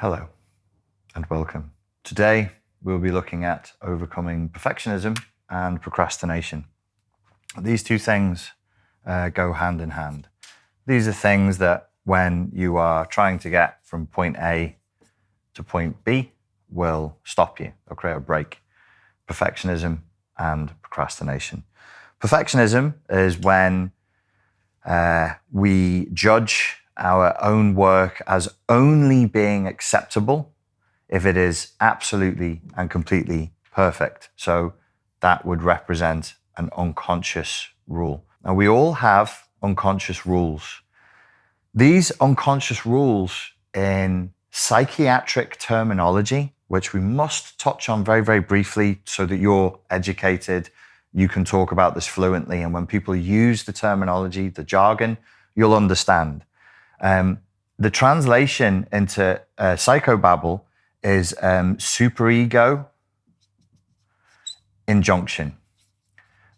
Hello and welcome. Today we'll be looking at overcoming perfectionism and procrastination. These two things go hand in hand. These are things that when you are trying to get from point A to point B will stop you or create a break. Perfectionism and procrastination. Perfectionism is when we judge our own work as only being acceptable if it is absolutely and completely perfect. So that would represent an unconscious rule. Now, we all have unconscious rules. These unconscious rules in psychiatric terminology, which we must touch on very, very briefly so that you're educated, you can talk about this fluently, and when people use the terminology, the jargon, you'll understand. The translation into psychobabble is superego injunction.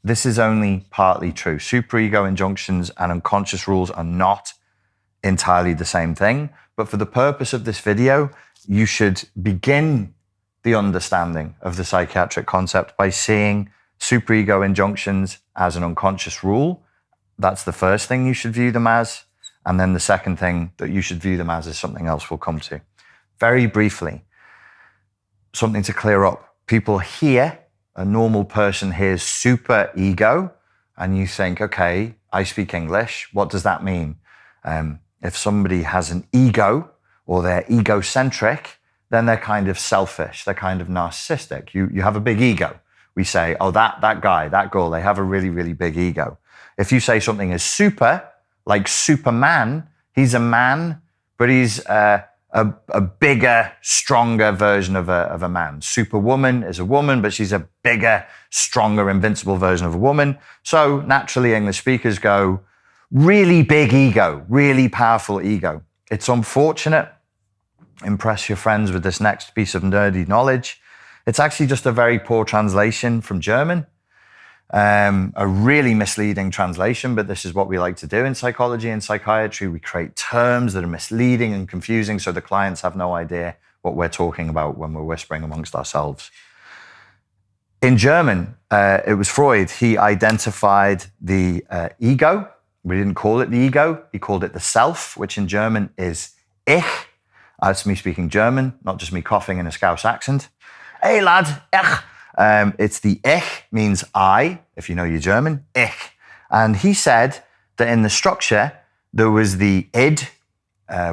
This is only partly true. Superego injunctions and unconscious rules are not entirely the same thing, but for the purpose of this video, you should begin the understanding of the psychiatric concept by seeing superego injunctions as an unconscious rule. That's the first thing you should view them as. And then the second thing that you should view them as is something else we'll come to. Very briefly, something to clear up. People hear, a normal person hears superego, and you think, okay, I speak English. What does that mean? If somebody has an ego or they're egocentric, then they're kind of selfish. They're kind of narcissistic. You have a big ego. We say, oh, that guy, that girl, they have a really, really big ego. If you say something is super, like Superman, he's a man, but he's a bigger, stronger version of a man. Superwoman is a woman, but she's a bigger, stronger, invincible version of a woman. So naturally, English speakers go, really big ego, really powerful ego. It's unfortunate. Impress your friends with this next piece of nerdy knowledge. It's actually just a very poor translation from German. A really misleading translation, but this is what we like to do in psychology and psychiatry. We create terms that are misleading and confusing so the clients have no idea what we're talking about when we're whispering amongst ourselves. In German, it was Freud. He identified the ego. We didn't call it the ego. He called it the self, which in German is ich. That's me speaking German, not just me coughing in a Scouse accent. Hey lad, ich. It's the ich, means I, if you know your German, ich. And he said that in the structure, there was the id,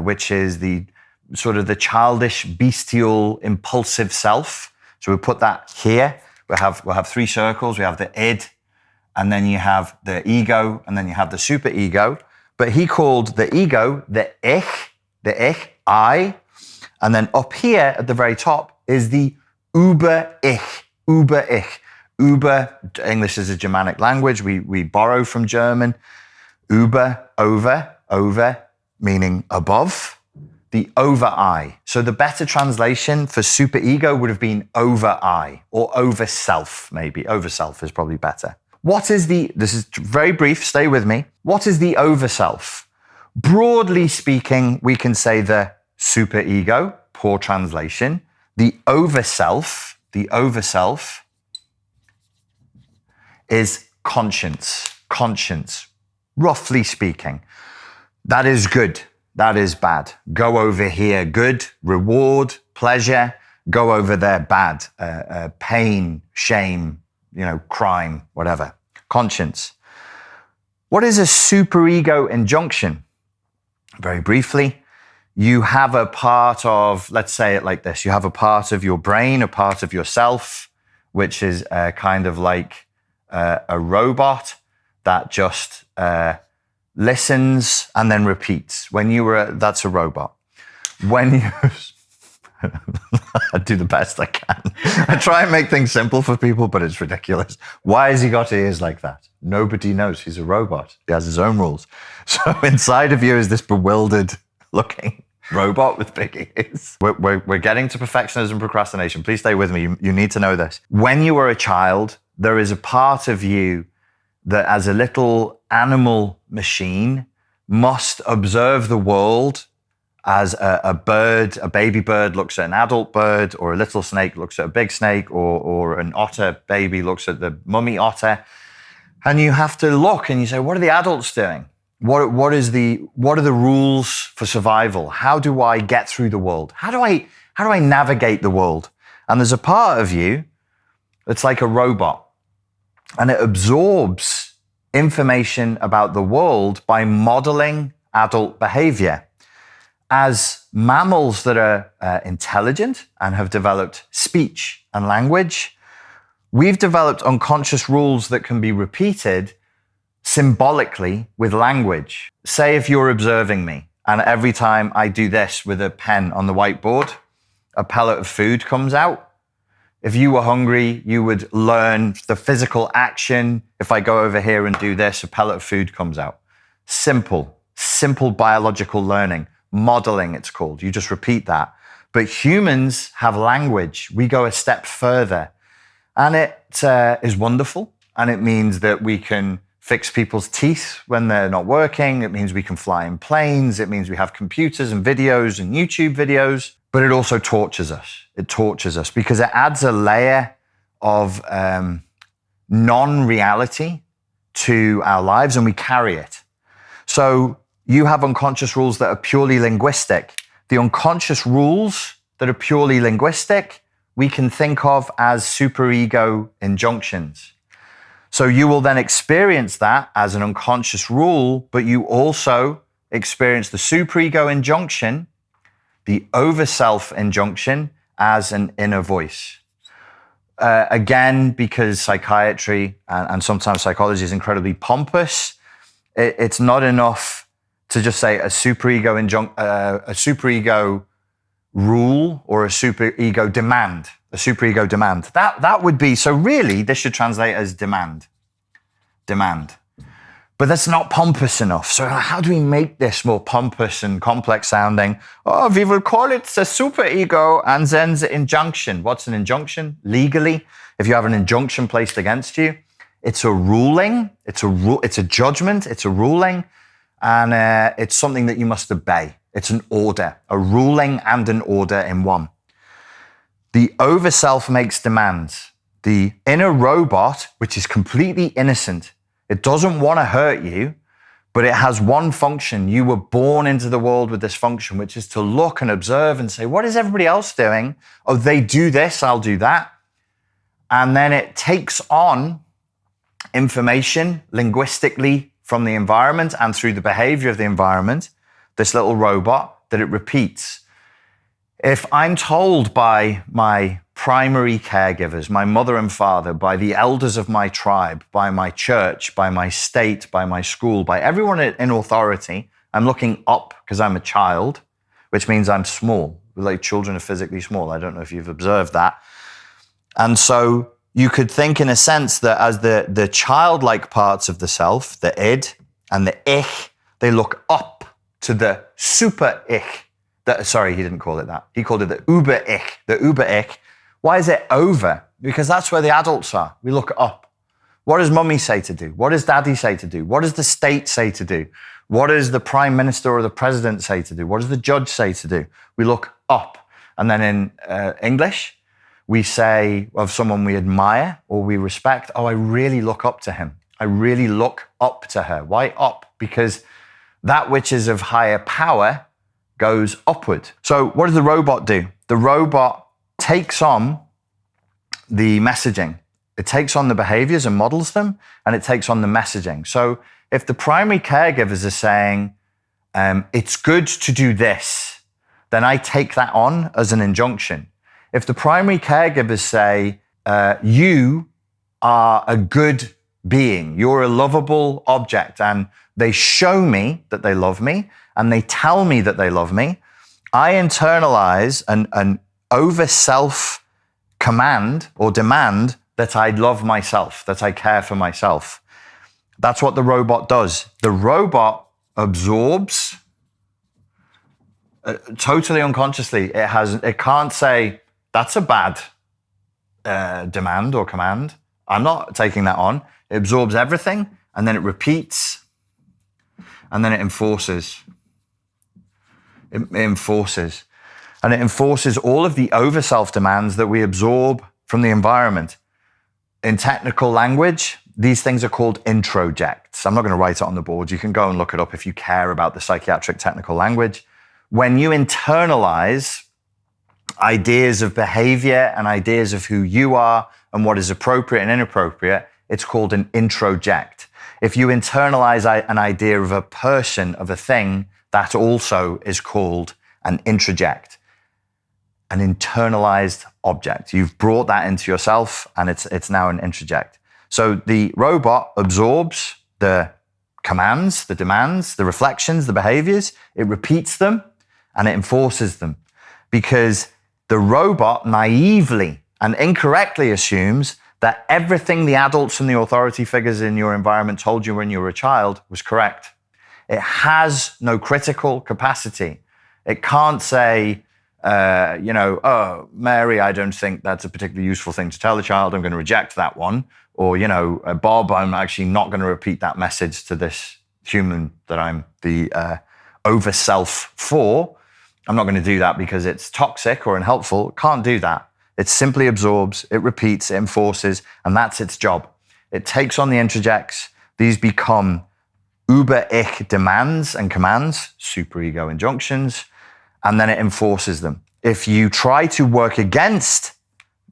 which is the sort of the childish, bestial, impulsive self. So we put that here. We'll have three circles. We have the id, and then you have the ego, and then you have the superego. But he called the ego the ich, I. And then up here at the very top is the Über-Ich. Über-Ich. Über, English is a Germanic language. We borrow from German. Über, over, meaning above. The over-I. So the better translation for superego would have been over-I or over-self, maybe. Over-self is probably better. This is very brief, stay with me. What is the over-self? Broadly speaking, we can say the superego, poor translation. The over-self is conscience, roughly speaking. That is good, that is bad. Go over here, good, reward, pleasure. Go over there, bad, pain, shame, crime, whatever. Conscience. What is a superego injunction? Very briefly, you have a part of, let's say it like this, you have a part of your brain, a part of yourself, which is kind of like a robot that just listens and then repeats. That's a robot. When you, I do the best I can. I try and make things simple for people, but it's ridiculous. Why has he got ears like that? Nobody knows. He's a robot. He has his own rules. So inside of you is this bewildered looking robot with big ears. We're getting to perfectionism and procrastination. Please stay with me. You need to know this. When you were a child, there is a part of you that as a little animal machine must observe the world as a bird, a baby bird looks at an adult bird, or a little snake looks at a big snake, or an otter baby looks at the mummy otter. And you have to look and you say, what are the adults doing? What are the rules for survival? How do I get through the world? How do I navigate the world? And there's a part of you that's like a robot, and it absorbs information about the world by modeling adult behavior. As mammals that are intelligent and have developed speech and language, we've developed unconscious rules that can be repeated symbolically with language. Say if you're observing me, and every time I do this with a pen on the whiteboard, a pellet of food comes out. If you were hungry, you would learn the physical action. If I go over here and do this, a pellet of food comes out. Simple biological learning. Modeling, it's called. You just repeat that. But humans have language. We go a step further. And it is wonderful. And it means that we can fix people's teeth when they're not working. It means we can fly in planes. It means we have computers and videos and YouTube videos. But it also tortures us. It tortures us because it adds a layer of non-reality to our lives, and we carry it. So you have unconscious rules that are purely linguistic. The unconscious rules that are purely linguistic, we can think of as superego injunctions. So you will then experience that as an unconscious rule, but you also experience the superego injunction, the over-self injunction, as an inner voice. Again, because psychiatry and sometimes psychology is incredibly pompous, it's not enough to just say a superego rule or a superego demand. A superego demand. That would be, so really this should translate as demand. Demand. But that's not pompous enough. So how do we make this more pompous and complex sounding? Oh, we will call it the superego and then the injunction. What's an injunction? Legally, if you have an injunction placed against you, it's a ruling, it's a judgment, it's a ruling, and it's something that you must obey. It's an order, a ruling and an order in one. The over-self makes demands. The inner robot, which is completely innocent, it doesn't want to hurt you, but it has one function. You were born into the world with this function, which is to look and observe and say, what is everybody else doing? Oh, they do this, I'll do that. And then it takes on information linguistically from the environment and through the behavior of the environment, this little robot, that it repeats. If I'm told by my primary caregivers, my mother and father, by the elders of my tribe, by my church, by my state, by my school, by everyone in authority, I'm looking up because I'm a child, which means I'm small. Like children are physically small. I don't know if you've observed that. And so you could think in a sense that as the childlike parts of the self, the id and the ich, they look up to the super ich. Sorry, he didn't call it that. He called it the uber-ich, the uber-ich. Why is it over? Because that's where the adults are. We look up. What does mummy say to do? What does daddy say to do? What does the state say to do? What does the prime minister or the president say to do? What does the judge say to do? We look up. And then in English, we say of someone we admire or we respect, oh, I really look up to him. I really look up to her. Why up? Because that which is of higher power goes upward. So what does the robot do? The robot takes on the messaging. It takes on the behaviors and models them, and it takes on the messaging. So if the primary caregivers are saying, it's good to do this, then I take that on as an injunction. If the primary caregivers say, you are a good being, you're a lovable object, and they show me that they love me, and they tell me that they love me, I internalize an over-self command or demand that I love myself, that I care for myself. That's what the robot does. The robot absorbs totally unconsciously. It can't say, that's a bad demand or command. I'm not taking that on. It absorbs everything, and then it repeats, and then it enforces. It enforces. And it enforces all of the over-self demands that we absorb from the environment. In technical language, these things are called introjects. I'm not going to write it on the board. You can go and look it up if you care about the psychiatric technical language. When you internalize ideas of behavior and ideas of who you are and what is appropriate and inappropriate, it's called an introject. If you internalize an idea of a person, of a thing, that also is called an introject, an internalized object. You've brought that into yourself and it's now an introject. So the robot absorbs the commands, the demands, the reflections, the behaviors, it repeats them and it enforces them, because the robot naively and incorrectly assumes that everything the adults and the authority figures in your environment told you when you were a child was correct. It has no critical capacity. It can't say, oh, Mary, I don't think that's a particularly useful thing to tell a child. I'm going to reject that one. Or, Bob, I'm actually not going to repeat that message to this human that I'm the over self for. I'm not going to do that because it's toxic or unhelpful. Can't do that. It simply absorbs, it repeats, it enforces, and that's its job. It takes on the introjects. These become uber-ich demands and commands, superego injunctions, and then it enforces them. If you try to work against,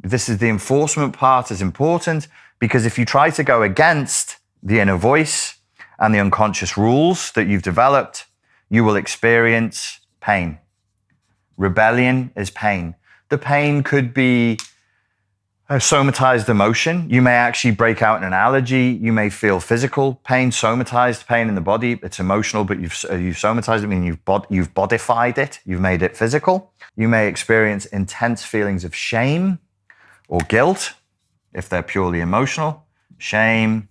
this is the enforcement part is important, because if you try to go against the inner voice and the unconscious rules that you've developed, you will experience pain. Rebellion is pain. The pain could be a somatized emotion. You may actually break out in an allergy. You may feel physical pain, somatized pain in the body. It's emotional, but you've somatized it, meaning you've bodified it. You've made it physical. You may experience intense feelings of shame or guilt if they're purely emotional. Shame,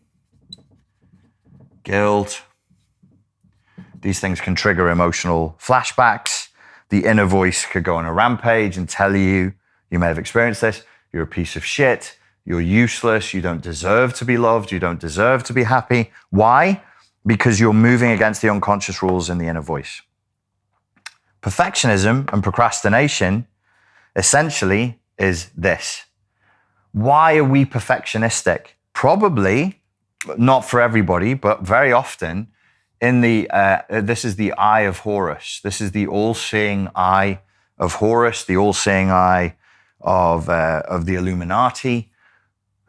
guilt. These things can trigger emotional flashbacks. The inner voice could go on a rampage and tell you, you may have experienced this, you're a piece of shit, you're useless, you don't deserve to be loved, you don't deserve to be happy. Why? Because you're moving against the unconscious rules in the inner voice. Perfectionism and procrastination essentially is this. Why are we perfectionistic? Probably, not for everybody, but very often, this is the eye of Horus. This is the all-seeing eye of Horus, the all-seeing eye of the Illuminati.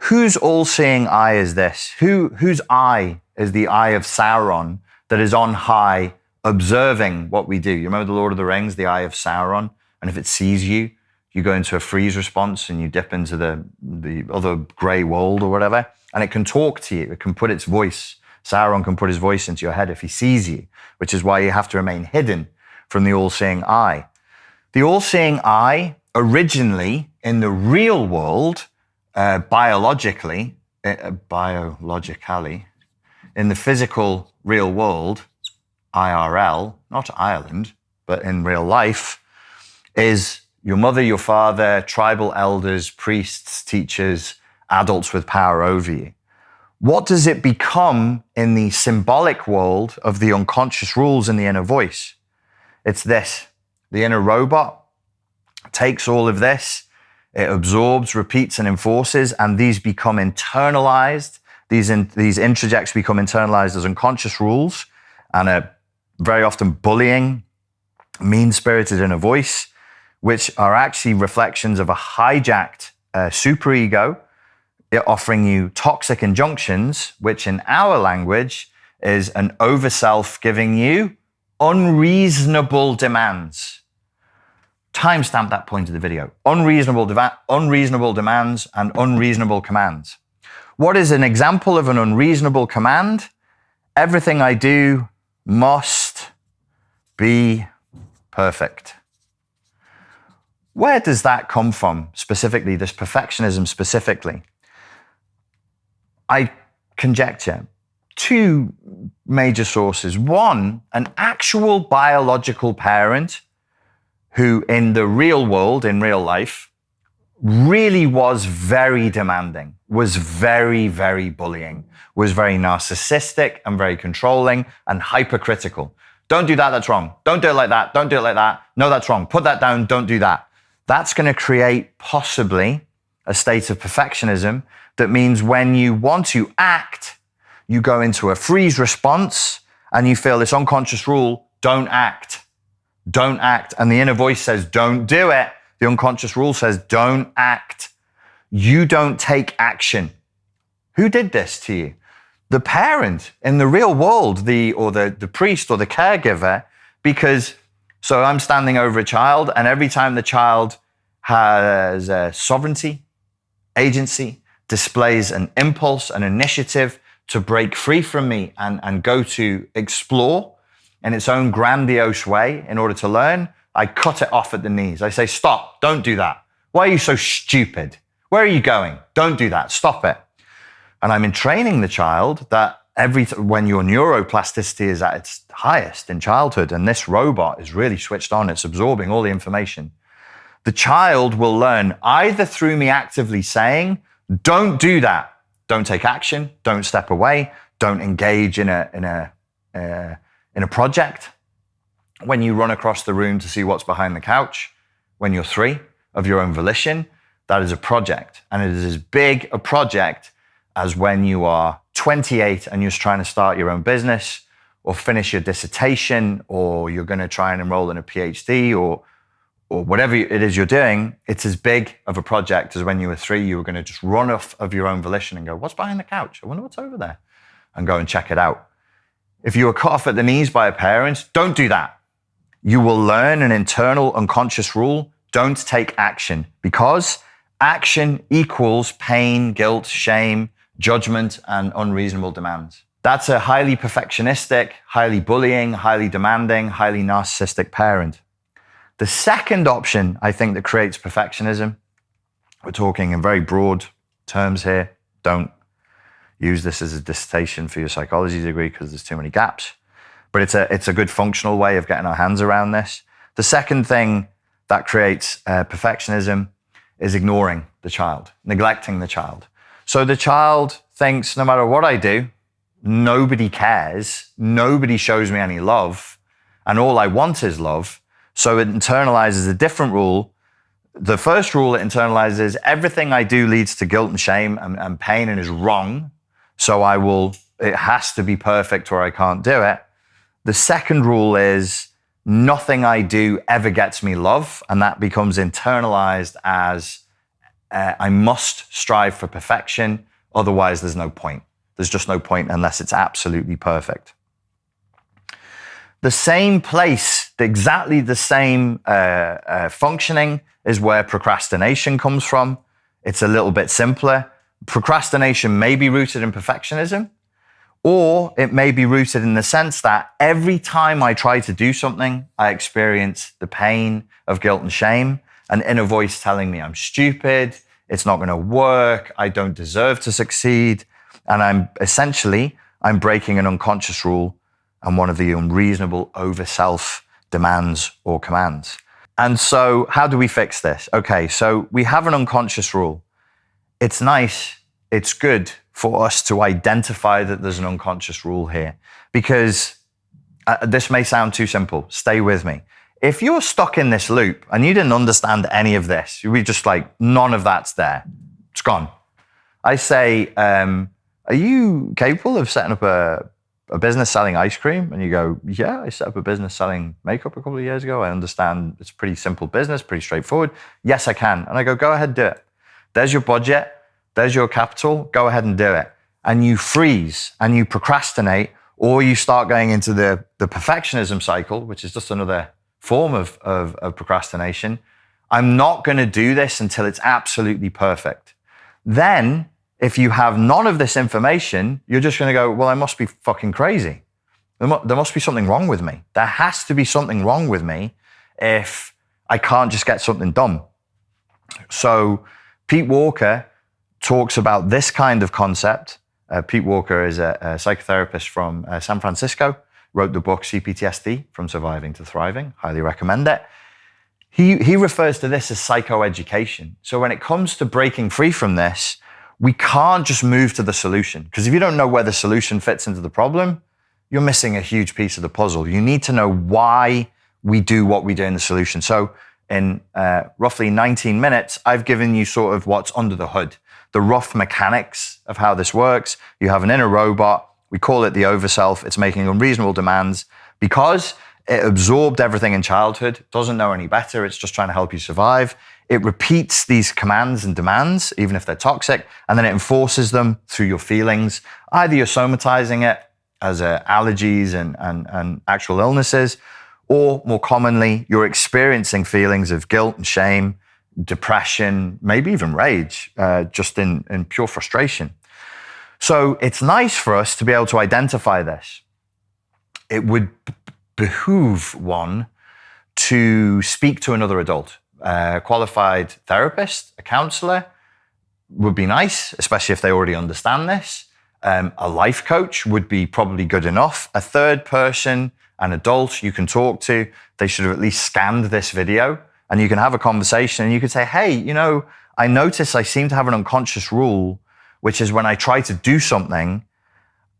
Whose all-seeing eye is this? Whose eye is the eye of Sauron that is on high observing what we do? You remember the Lord of the Rings, the eye of Sauron? And if it sees you, you go into a freeze response and you dip into the other grey world or whatever, and it can talk to you. It can put its voice. Sauron can put his voice into your head if he sees you, which is why you have to remain hidden from the all-seeing eye. The all-seeing eye, originally in the real world, biologically, in the physical real world, IRL, not Ireland, but in real life, is your mother, your father, tribal elders, priests, teachers, adults with power over you. What does it become in the symbolic world of the unconscious rules in the inner voice? It's this. The inner robot takes all of this, it absorbs, repeats, and enforces, and these become internalized. These introjects become internalized as unconscious rules and a very often bullying, mean-spirited inner voice, which are actually reflections of a hijacked superego, offering you toxic injunctions, which in our language is an over-self giving you unreasonable demands. Timestamp that point of the video. Unreasonable demands and unreasonable commands. What is an example of an unreasonable command? Everything I do must be perfect. Where does that come from specifically, this perfectionism specifically? I conjecture two major sources. One, an actual biological parent who in the real world, in real life, really was very demanding, was very, very bullying, was very narcissistic and very controlling and hypercritical Don't do that, that's wrong. Don't do it like that, don't do it like that. No, that's wrong. Put that down, don't do that. That's going to create possibly a state of perfectionism that means when you want to act, you go into a freeze response and you feel this unconscious rule, don't act. Don't act. And the inner voice says, don't do it. The unconscious rule says, don't act. You don't take action. Who did this to you? The parent in the real world, the priest or the caregiver, because so I'm standing over a child, and every time the child has sovereignty, agency, displays an impulse, an initiative to break free from me and go to explore in its own grandiose way in order to learn, I cut it off at the knees. I say, stop, don't do that. Why are you so stupid? Where are you going? Don't do that, stop it. And I'm entraining the child that when your neuroplasticity is at its highest in childhood, and this robot is really switched on, it's absorbing all the information, the child will learn either through me actively saying, don't do that, don't take action, don't step away, don't engage in a project. When you run across the room to see what's behind the couch, when you're 3 of your own volition, that is a project. And it is as big a project as when you are 28 and you're trying to start your own business or finish your dissertation, or you're going to try and enroll in a PhD or whatever it is you're doing. It's as big of a project as when you were 3, you were going to just run off of your own volition and go, what's behind the couch? I wonder what's over there, and go and check it out. If you were cut off at the knees by a parent, don't do that. You will learn an internal unconscious rule, don't take action, because action equals pain, guilt, shame, judgment, and unreasonable demands. That's a highly perfectionistic, highly bullying, highly demanding, highly narcissistic parent. The second option, I think, that creates perfectionism, we're talking in very broad terms here. Don't use this as a dissertation for your psychology degree because there's too many gaps. But it's a good functional way of getting our hands around this. The second thing that creates perfectionism is ignoring the child, neglecting the child. So the child thinks no matter what I do, nobody cares, nobody shows me any love, and all I want is love. So it internalizes a different rule. The first rule it internalizes is everything I do leads to guilt and shame and pain and is wrong. So it has to be perfect or I can't do it. The second rule is nothing I do ever gets me love, and that becomes internalized as I must strive for perfection, otherwise there's no point. There's just no point unless it's absolutely perfect. The same place, exactly the same functioning is where procrastination comes from. It's a little bit simpler. Procrastination may be rooted in perfectionism, or it may be rooted in the sense that every time I try to do something, I experience the pain of guilt and shame, an inner voice telling me I'm stupid, it's not going to work, I don't deserve to succeed, and I'm breaking an unconscious rule and one of the unreasonable over-self demands or commands. And so how do we fix this? Okay, so we have an unconscious rule. It's nice, it's good for us to identify that there's an unconscious rule here, because this may sound too simple. Stay with me. If you're stuck in this loop and you didn't understand any of this, you were just like, none of that's there. It's gone. I say, are you capable of setting up a business selling ice cream? And you go, yeah, I set up a business selling makeup a couple of years ago. I understand it's a pretty simple business, pretty straightforward. Yes, I can. And I go ahead and do it. There's your budget. There's your capital. Go ahead and do it. And you freeze and you procrastinate, or you start going into the perfectionism cycle, which is just another form of procrastination. I'm not going to do this until it's absolutely perfect. Then, if you have none of this information, you're just going to go, well, I must be fucking crazy. There must be something wrong with me. There has to be something wrong with me if I can't just get something done. So Pete Walker talks about this kind of concept. Pete Walker is a psychotherapist from San Francisco, wrote the book CPTSD, From Surviving to Thriving. Highly recommend it. He refers to this as psychoeducation. So when it comes to breaking free from this, we can't just move to the solution, because if you don't know where the solution fits into the problem, you're missing a huge piece of the puzzle. You need to know why we do what we do in the solution. So in roughly 19 minutes, I've given you sort of what's under the hood, the rough mechanics of how this works. You have an inner robot. We call it the overself. It's making unreasonable demands because it absorbed everything in childhood, doesn't know any better. It's just trying to help you survive. It repeats these commands and demands, even if they're toxic, and then it enforces them through your feelings. Either you're somatizing it as allergies and actual illnesses, or more commonly, you're experiencing feelings of guilt and shame, depression, maybe even rage, just in pure frustration. So it's nice for us to be able to identify this. It would behoove one to speak to another adult. A qualified therapist, a counselor would be nice, especially if they already understand this. A life coach would be probably good enough. A third person, an adult you can talk to, they should have at least scanned this video, and you can have a conversation and you could say, hey, you know, I notice I seem to have an unconscious rule, which is when I try to do something,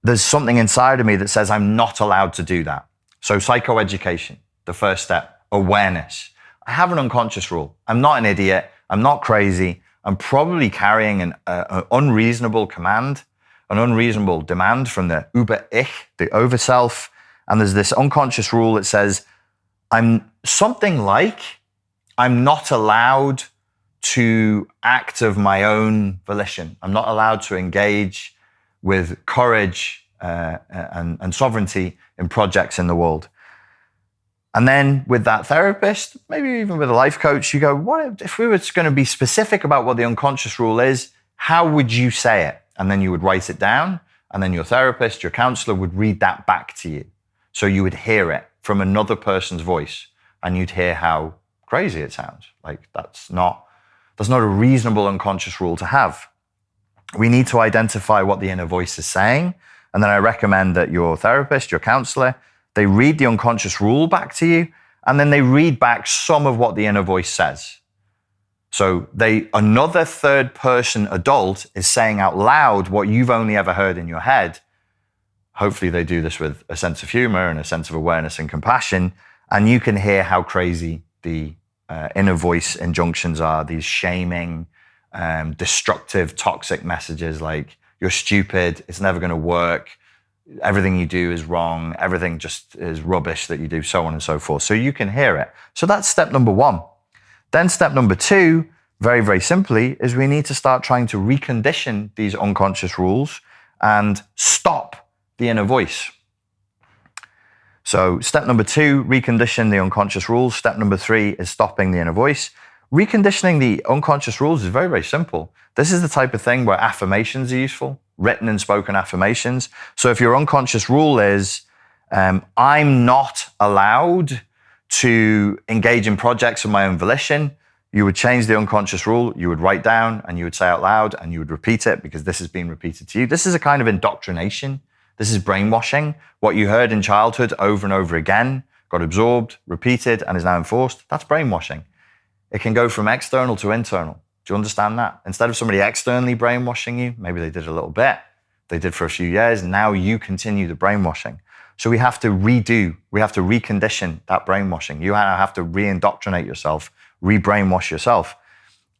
there's something inside of me that says I'm not allowed to do that. So psychoeducation, the first step, awareness. I have an unconscious rule. I'm not an idiot. I'm not crazy. I'm probably carrying an unreasonable command, an unreasonable demand from the Über-Ich, the overself. And there's this unconscious rule that says, I'm something like, I'm not allowed to act of my own volition. I'm not allowed to engage with courage and sovereignty in projects in the world. And then with that therapist, maybe even with a life coach, you go, what if we were going to be specific about what the unconscious rule is, how would you say it? And then you would write it down, and then your therapist, your counselor would read that back to you. So you would hear it from another person's voice, and you'd hear how crazy it sounds. Like that's not a reasonable unconscious rule to have. We need to identify what the inner voice is saying. And then I recommend that your therapist, your counselor, they read the unconscious rule back to you, and then they read back some of what the inner voice says. So another third person adult is saying out loud what you've only ever heard in your head. Hopefully they do this with a sense of humor and a sense of awareness and compassion, and you can hear how crazy the inner voice injunctions are, these shaming, destructive, toxic messages like, you're stupid, it's never going to work, everything you do is wrong, everything just is rubbish that you do, so on and so forth. So you can hear it. So that's step number one. Then step number two, very, very simply, is we need to start trying to recondition these unconscious rules and stop the inner voice. So step number two, recondition the unconscious rules. Step number three is stopping the inner voice. Reconditioning the unconscious rules is very, very simple. This is the type of thing where affirmations are useful, written and spoken affirmations. So if your unconscious rule is, I'm not allowed to engage in projects of my own volition, you would change the unconscious rule, you would write down and you would say out loud and you would repeat it because this has been repeated to you. This is a kind of indoctrination. This is brainwashing. What you heard in childhood over and over again, got absorbed, repeated, and is now enforced. That's brainwashing. It can go from external to internal. Do you understand that? Instead of somebody externally brainwashing you, maybe they did a little bit, they did for a few years, now you continue the brainwashing. So we have to recondition that brainwashing. You have to re-indoctrinate yourself, re-brainwash yourself.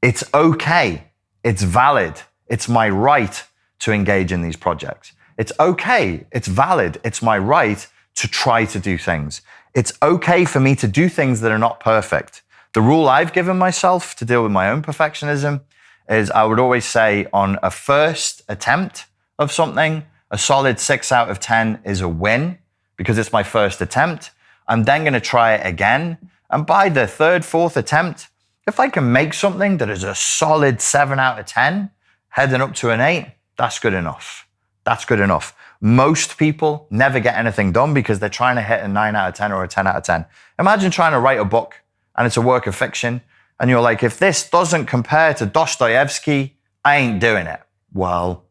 It's okay. It's valid. It's my right to engage in these projects. It's okay. It's valid. It's my right to try to do things. It's okay for me to do things that are not perfect. The rule I've given myself to deal with my own perfectionism is I would always say on a first attempt of something, a solid 6 out of 10 is a win because it's my first attempt. I'm then going to try it again. And by the third, fourth attempt, if I can make something that is a solid 7 out of 10, heading up to an 8, that's good enough. That's good enough. Most people never get anything done because they're trying to hit a 9 out of 10 or a 10 out of 10. Imagine trying to write a book and it's a work of fiction, and you're like, if this doesn't compare to Dostoevsky, I ain't doing it. Well,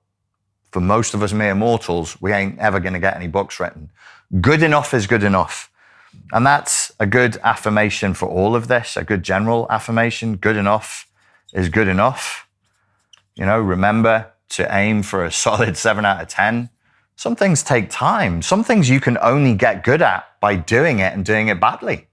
for most of us mere mortals, we ain't ever going to get any books written. Good enough is good enough. And that's a good affirmation for all of this, a good general affirmation. Good enough is good enough. You know, remember to aim for a solid 7 out of 10. Some things take time. Some things you can only get good at by doing it and doing it badly.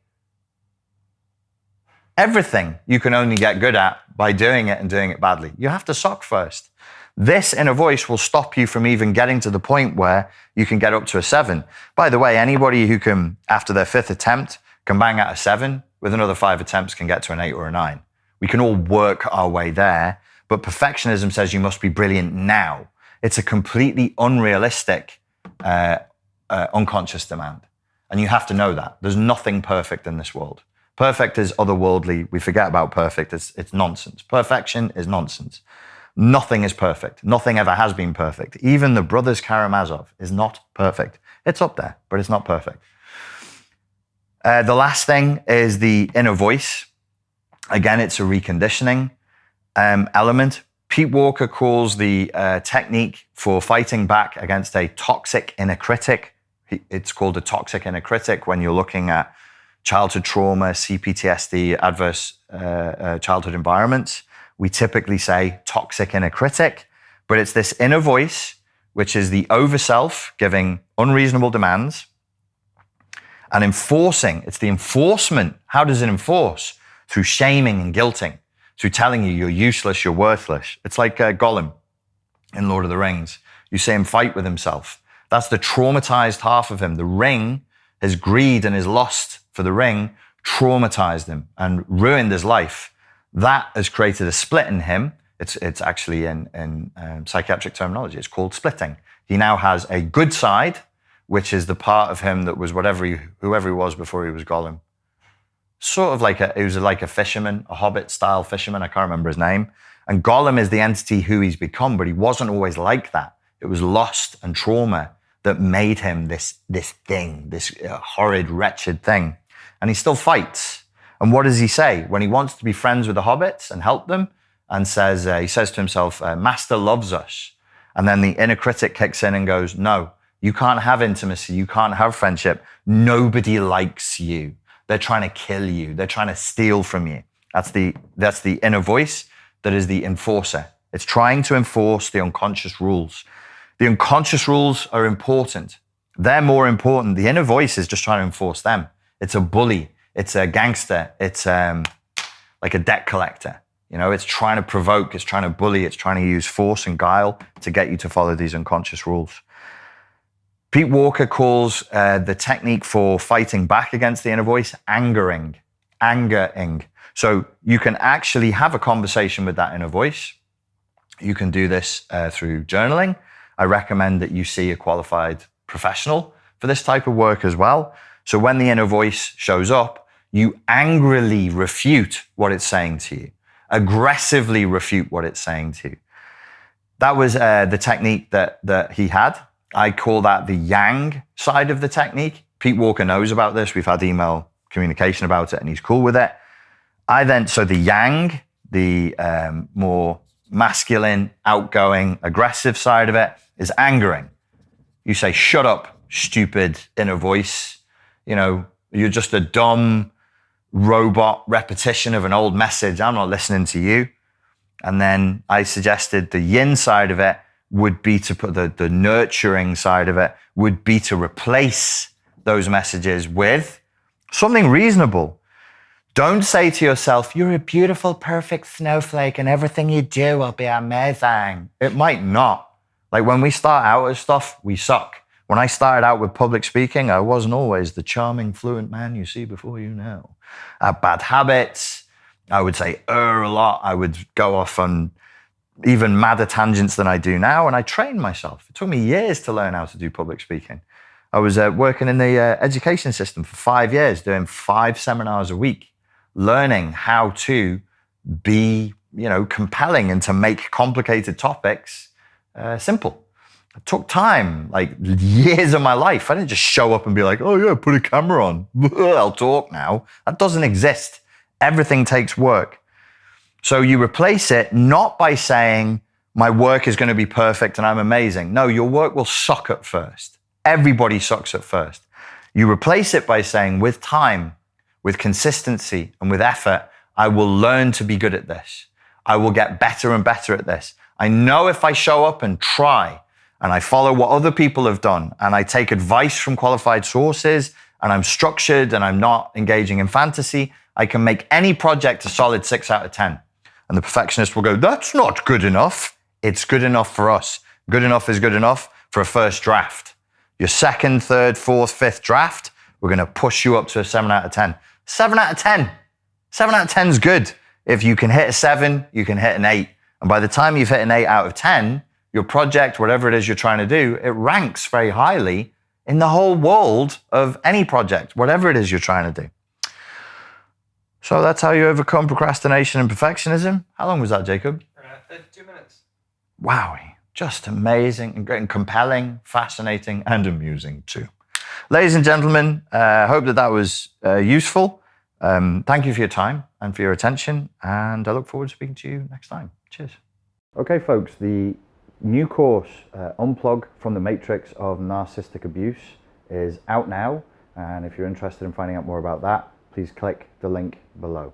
Everything you can only get good at by doing it and doing it badly. You have to suck first. This inner voice will stop you from even getting to the point where you can get up to a 7. By the way, anybody who can, after their 5th attempt, can bang out a 7, with another 5 attempts can get to an 8 or a 9. We can all work our way there, but perfectionism says you must be brilliant now. It's a completely unrealistic, unconscious demand. And you have to know that. There's nothing perfect in this world. Perfect is otherworldly. We forget about perfect. It's nonsense. Perfection is nonsense. Nothing is perfect. Nothing ever has been perfect. Even the Brothers Karamazov is not perfect. It's up there, but it's not perfect. The last thing is the inner voice. Again, it's a reconditioning element. Pete Walker calls the technique for fighting back against a toxic inner critic. It's called a toxic inner critic when you're looking at childhood trauma, CPTSD, adverse childhood environments. We typically say toxic inner critic, but it's this inner voice, which is the over self giving unreasonable demands and enforcing. It's the enforcement. How does it enforce? Through shaming and guilting, through telling you you're useless, you're worthless. It's like Gollum in Lord of the Rings. You see him fight with himself. That's the traumatized half of him. The ring, his greed and his lust for the ring traumatized him and ruined his life. That has created a split in him. It's actually in psychiatric terminology, it's called splitting. He now has a good side, which is the part of him that was whoever he was before he was Gollum. Sort of like he was like a fisherman, a Hobbit-style fisherman. I can't remember his name. And Gollum is the entity who he's become, but he wasn't always like that. It was lust and trauma that made him this thing, this horrid, wretched thing. And he still fights. And what does he say? When he wants to be friends with the hobbits and help them, and he says to himself, Master loves us. And then the inner critic kicks in and goes, no, you can't have intimacy. You can't have friendship. Nobody likes you. They're trying to kill you. They're trying to steal from you. That's the inner voice that is the enforcer. It's trying to enforce the unconscious rules. The unconscious rules are important. They're more important. The inner voice is just trying to enforce them. It's a bully. It's a gangster. It's like a debt collector. You know, it's trying to provoke. It's trying to bully. It's trying to use force and guile to get you to follow these unconscious rules. Pete Walker calls the technique for fighting back against the inner voice angering. So you can actually have a conversation with that inner voice. You can do this through journaling. I recommend that you see a qualified professional for this type of work as well. So when the inner voice shows up, you angrily refute what it's saying to you, aggressively refute what it's saying to you. That was the technique that he had. I call that the yang side of the technique. Pete Walker knows about this. We've had email communication about it and he's cool with it. So the yang, the more masculine, outgoing, aggressive side of it is angering. You say, shut up, stupid inner voice. You know, you're just a dumb robot repetition of an old message. I'm not listening to you. And then I suggested the yin side of it would be to put the nurturing side of it would be to replace those messages with something reasonable. Don't say to yourself, you're a beautiful, perfect snowflake and everything you do will be amazing. It might not. Like when we start out as stuff, we suck. When I started out with public speaking, I wasn't always the charming, fluent man you see before you now. I had bad habits. I would say a lot. I would go off on even madder tangents than I do now. And I trained myself. It took me years to learn how to do public speaking. I was working in the education system for 5 years, doing 5 seminars a week, learning how to be, compelling and to make complicated topics simple. It took time, like years of my life. I didn't just show up and be like, oh yeah, put a camera on. I'll talk now. That doesn't exist. Everything takes work. So you replace it not by saying, my work is going to be perfect and I'm amazing. No, your work will suck at first. Everybody sucks at first. You replace it by saying, with time, with consistency and with effort, I will learn to be good at this. I will get better and better at this. I know if I show up and try and I follow what other people have done, and I take advice from qualified sources, and I'm structured and I'm not engaging in fantasy, I can make any project a solid 6 out of 10. And the perfectionist will go, that's not good enough. It's good enough for us. Good enough is good enough for a first draft. Your second, third, fourth, fifth draft, we're going to push you up to a 7 out of 10. 7 out of 10. 7 out of 10 is good. If you can hit a 7, you can hit an 8. And by the time you've hit an 8 out of 10, your project, whatever it is you're trying to do, it ranks very highly in the whole world of any project, whatever it is you're trying to do. So that's how you overcome procrastination and perfectionism. How long was that, Jacob? 32 minutes. Wow, just amazing and compelling, fascinating, and amusing too. Ladies and gentlemen, I hope that was useful. Thank you for your time and for your attention, and I look forward to speaking to you next time. Cheers. Okay, folks, the new course, Unplug from the Matrix of Narcissistic Abuse, is out now, and if you're interested in finding out more about that, please click the link below.